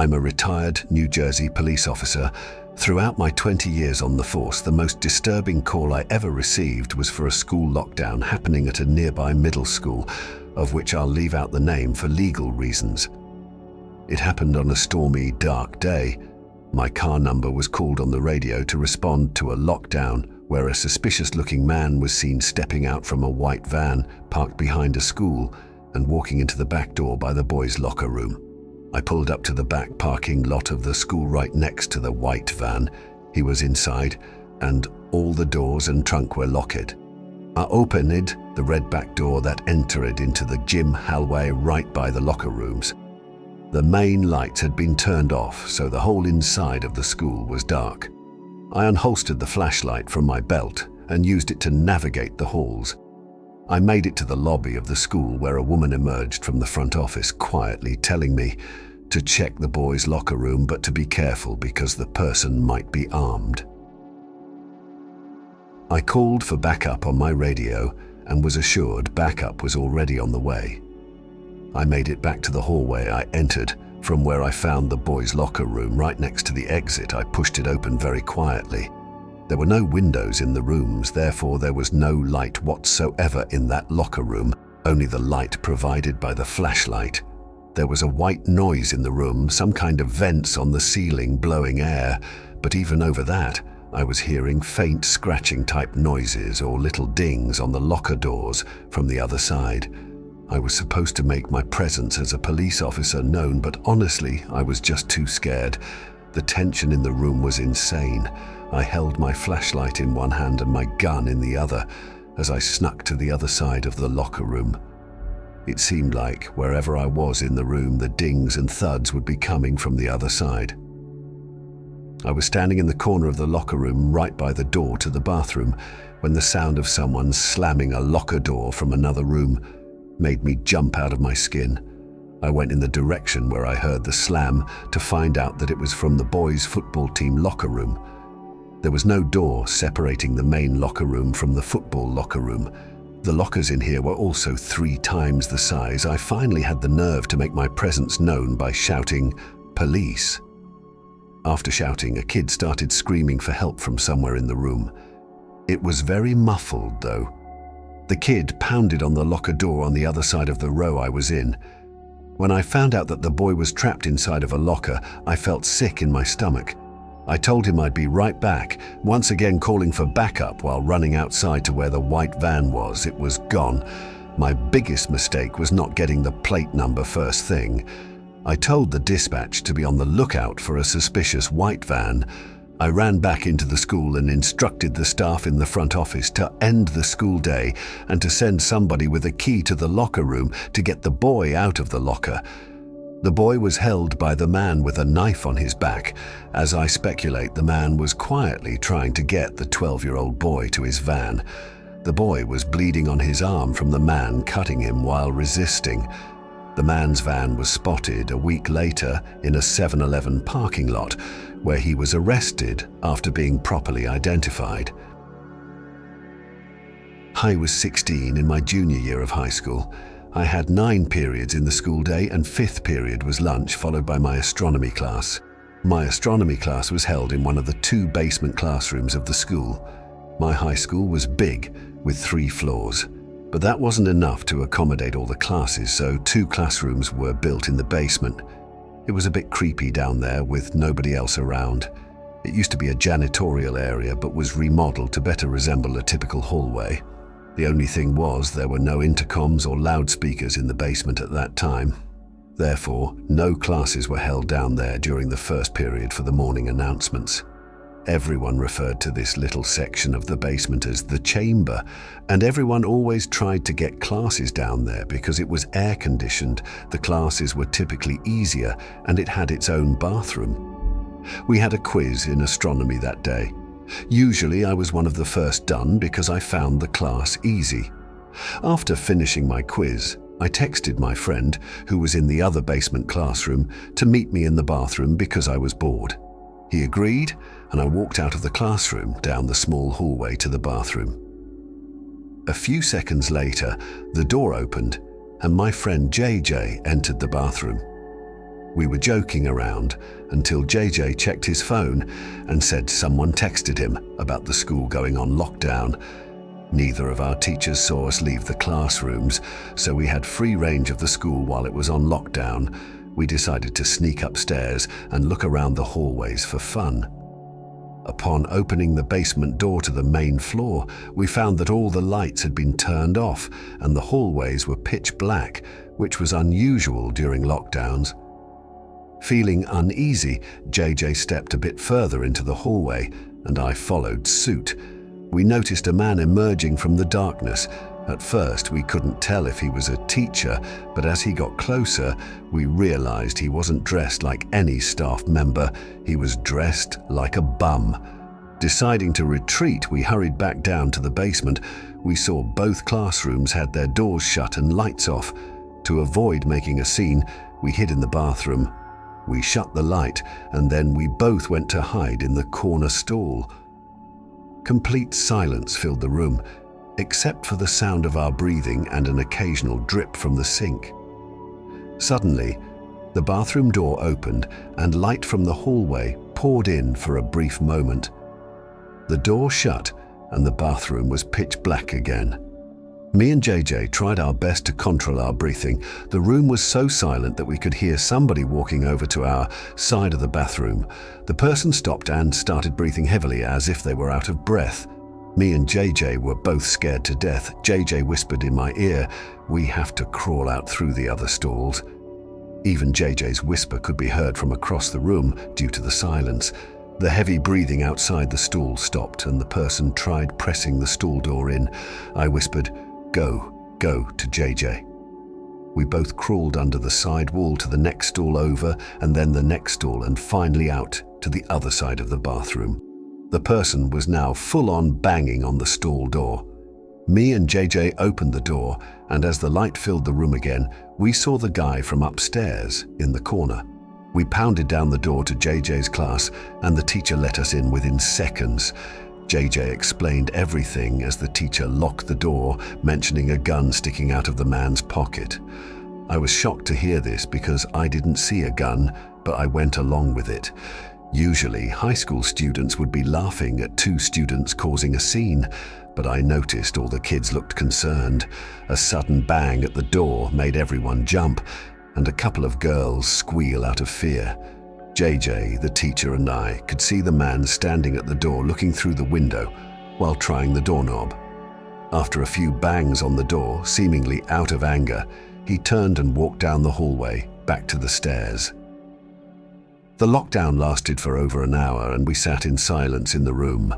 I'm a retired New Jersey police officer. Throughout my 20 years on the force, the most disturbing call I ever received was for a school lockdown happening at a nearby middle school, of which I'll leave out the name for legal reasons. It happened on a stormy, dark day. My car number was called on the radio to respond to a lockdown where a suspicious-looking man was seen stepping out from a white van parked behind a school and walking into the back door by the boys' locker room. I pulled up to the back parking lot of the school right next to the white van. He was inside, and all the doors and trunk were locked. I opened the red back door that entered into the gym hallway right by the locker rooms. The main lights had been turned off, so the whole inside of the school was dark. I unholstered the flashlight from my belt and used it to navigate the halls. I made it to the lobby of the school where a woman emerged from the front office quietly telling me to check the boys' locker room but to be careful because the person might be armed. I called for backup on my radio and was assured backup was already on the way. I made it back to the hallway I entered from where I found the boys' locker room right next to the exit. I pushed it open very quietly. There were no windows in the rooms, therefore there was no light whatsoever in that locker room, only the light provided by the flashlight. There was a white noise in the room, some kind of vents on the ceiling blowing air, but even over that, I was hearing faint scratching type noises or little dings on the locker doors from the other side. I was supposed to make my presence as a police officer known, but honestly, I was just too scared. The tension in the room was insane. I held my flashlight in one hand and my gun in the other as I snuck to the other side of the locker room. It seemed like wherever I was in the room, the dings and thuds would be coming from the other side. I was standing in the corner of the locker room right by the door to the bathroom when the sound of someone slamming a locker door from another room made me jump out of my skin. I went in the direction where I heard the slam to find out that it was from the boys' football team locker room. There was no door separating the main locker room from the football locker room. The lockers in here were also 3 times the size. I finally had the nerve to make my presence known by shouting, "Police." After shouting, a kid started screaming for help from somewhere in the room. It was very muffled, though. The kid pounded on the locker door on the other side of the row I was in. When I found out that the boy was trapped inside of a locker, I felt sick in my stomach. I told him I'd be right back, once again calling for backup while running outside to where the white van was. It was gone. My biggest mistake was not getting the plate number first thing. I told the dispatch to be on the lookout for a suspicious white van. I ran back into the school and instructed the staff in the front office to end the school day and to send somebody with a key to the locker room to get the boy out of the locker. The boy was held by the man with a knife on his back. As I speculate, the man was quietly trying to get the 12-year-old boy to his van. The boy was bleeding on his arm from the man cutting him while resisting. The man's van was spotted a week later in a 7-Eleven parking lot, where he was arrested after being properly identified. I was 16 in my junior year of high school. I had 9 periods in the school day, and 5th period was lunch, followed by my astronomy class. My astronomy class was held in one of the 2 basement classrooms of the school. My high school was big, with 3 floors. But that wasn't enough to accommodate all the classes, so 2 classrooms were built in the basement. It was a bit creepy down there with nobody else around. It used to be a janitorial area but was remodeled to better resemble a typical hallway. The only thing was there were no intercoms or loudspeakers in the basement at that time. Therefore, no classes were held down there during the first period for the morning announcements. Everyone referred to this little section of the basement as the chamber, and everyone always tried to get classes down there because it was air-conditioned. The classes were typically easier, and it had its own bathroom. We had a quiz in astronomy that day. Usually I was one of the first done because I found the class easy. After finishing my quiz, I texted my friend, who was in the other basement classroom, to meet me in the bathroom because I was bored. He agreed, and I walked out of the classroom down the small hallway to the bathroom. A few seconds later, the door opened, and my friend JJ entered the bathroom. We were joking around until JJ checked his phone and said someone texted him about the school going on lockdown. Neither of our teachers saw us leave the classrooms, so we had free range of the school while it was on lockdown. We decided to sneak upstairs and look around the hallways for fun. Upon opening the basement door to the main floor, we found that all the lights had been turned off and the hallways were pitch black, which was unusual during lockdowns. Feeling uneasy, JJ stepped a bit further into the hallway, and I followed suit. We noticed a man emerging from the darkness. At first, we couldn't tell if he was a teacher, but as he got closer, we realized he wasn't dressed like any staff member. He was dressed like a bum. Deciding to retreat, we hurried back down to the basement. We saw both classrooms had their doors shut and lights off. To avoid making a scene, we hid in the bathroom. We shut the light, and then we both went to hide in the corner stall. Complete silence filled the room, except for the sound of our breathing and an occasional drip from the sink. Suddenly, the bathroom door opened and light from the hallway poured in for a brief moment. The door shut and the bathroom was pitch black again. Me and JJ tried our best to control our breathing. The room was so silent that we could hear somebody walking over to our side of the bathroom. The person stopped and started breathing heavily as if they were out of breath. Me and JJ were both scared to death. JJ whispered in my ear, "We have to crawl out through the other stalls." Even JJ's whisper could be heard from across the room due to the silence. The heavy breathing outside the stall stopped and the person tried pressing the stall door in. I whispered, "Go, go," to JJ. We both crawled under the side wall to the next stall over and then the next stall and finally out to the other side of the bathroom. The person was now full-on banging on the stall door. Me and JJ opened the door, and as the light filled the room again, we saw the guy from upstairs in the corner. We pounded down the door to JJ's class, and the teacher let us in within seconds. JJ explained everything as the teacher locked the door, mentioning a gun sticking out of the man's pocket. I was shocked to hear this because I didn't see a gun, but I went along with it. Usually, high school students would be laughing at two students causing a scene, but I noticed all the kids looked concerned. A sudden bang at the door made everyone jump, and a couple of girls squeal out of fear. JJ, the teacher, and I could see the man standing at the door looking through the window while trying the doorknob. After a few bangs on the door, seemingly out of anger, he turned and walked down the hallway back to the stairs. The lockdown lasted for over an hour and we sat in silence in the room.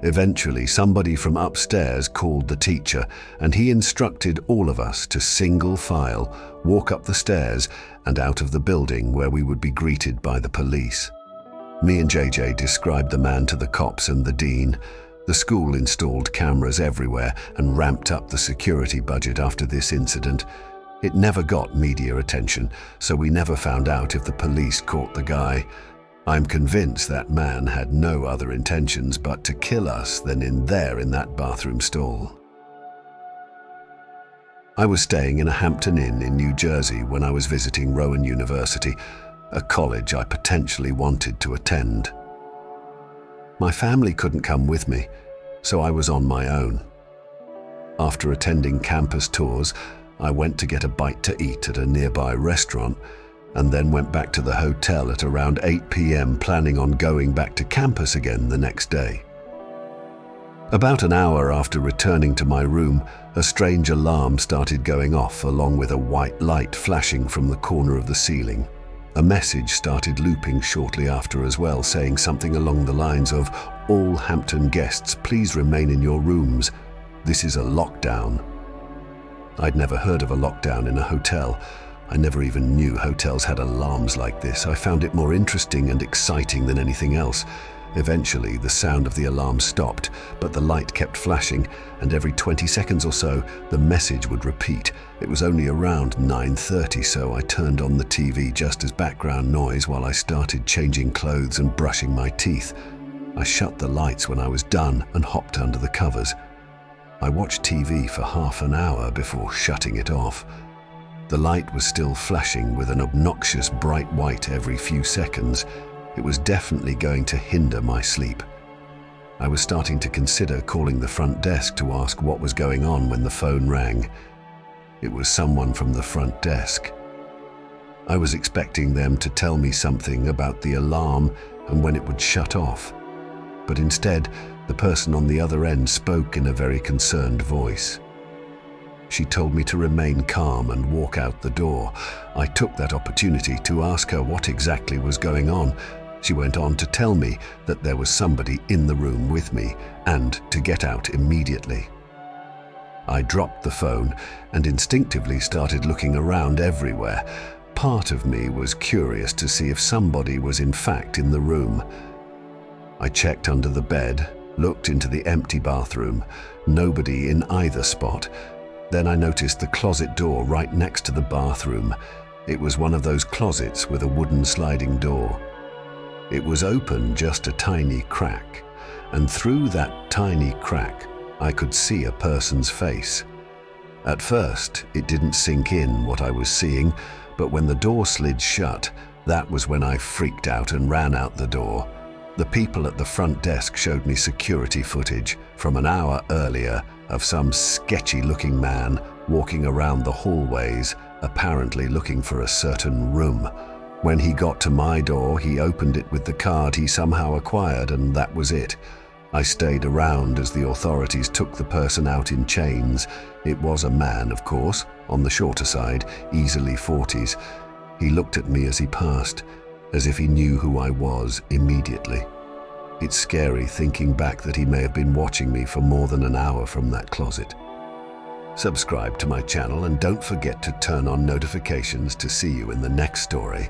Eventually, somebody from upstairs called the teacher and he instructed all of us to single file, walk up the stairs and out of the building where we would be greeted by the police. Me and JJ described the man to the cops and the dean. The school installed cameras everywhere and ramped up the security budget after this incident. It never got media attention, so we never found out if the police caught the guy. I'm convinced that man had no other intentions but to kill us than in that bathroom stall. I was staying in a Hampton Inn in New Jersey when I was visiting Rowan University, a college I potentially wanted to attend. My family couldn't come with me, so I was on my own. After attending campus tours, I went to get a bite to eat at a nearby restaurant and then went back to the hotel at around 8 p.m. planning on going back to campus again the next day. About an hour after returning to my room, a strange alarm started going off along with a white light flashing from the corner of the ceiling. A message started looping shortly after as well, saying something along the lines of, "All Hampton guests, please remain in your rooms. This is a lockdown." I'd never heard of a lockdown in a hotel. I never even knew hotels had alarms like this. I found it more interesting and exciting than anything else. Eventually, the sound of the alarm stopped, but the light kept flashing, and every 20 seconds or so, the message would repeat. It was only around 9:30, so I turned on the TV just as background noise while I started changing clothes and brushing my teeth. I shut the lights when I was done and hopped under the covers. I watched TV for half an hour before shutting it off. The light was still flashing with an obnoxious bright white every few seconds. It was definitely going to hinder my sleep. I was starting to consider calling the front desk to ask what was going on when the phone rang. It was someone from the front desk. I was expecting them to tell me something about the alarm and when it would shut off. But instead, the person on the other end spoke in a very concerned voice. She told me to remain calm and walk out the door. I took that opportunity to ask her what exactly was going on. She went on to tell me that there was somebody in the room with me and to get out immediately. I dropped the phone and instinctively started looking around everywhere. Part of me was curious to see if somebody was in fact in the room. I checked under the bed, looked into the empty bathroom, nobody in either spot. Then I noticed the closet door right next to the bathroom. It was one of those closets with a wooden sliding door. It was open just a tiny crack, and through that tiny crack, I could see a person's face. At first, it didn't sink in what I was seeing, but when the door slid shut, that was when I freaked out and ran out the door. The people at the front desk showed me security footage from an hour earlier of some sketchy-looking man walking around the hallways, apparently looking for a certain room. When he got to my door, he opened it with the card he somehow acquired, and that was it. I stayed around as the authorities took the person out in chains. It was a man, of course, on the shorter side, easily 40s. He looked at me as he passed, as if he knew who I was immediately. It's scary thinking back that he may have been watching me for more than an hour from that closet. Subscribe to my channel and don't forget to turn on notifications to see you in the next story.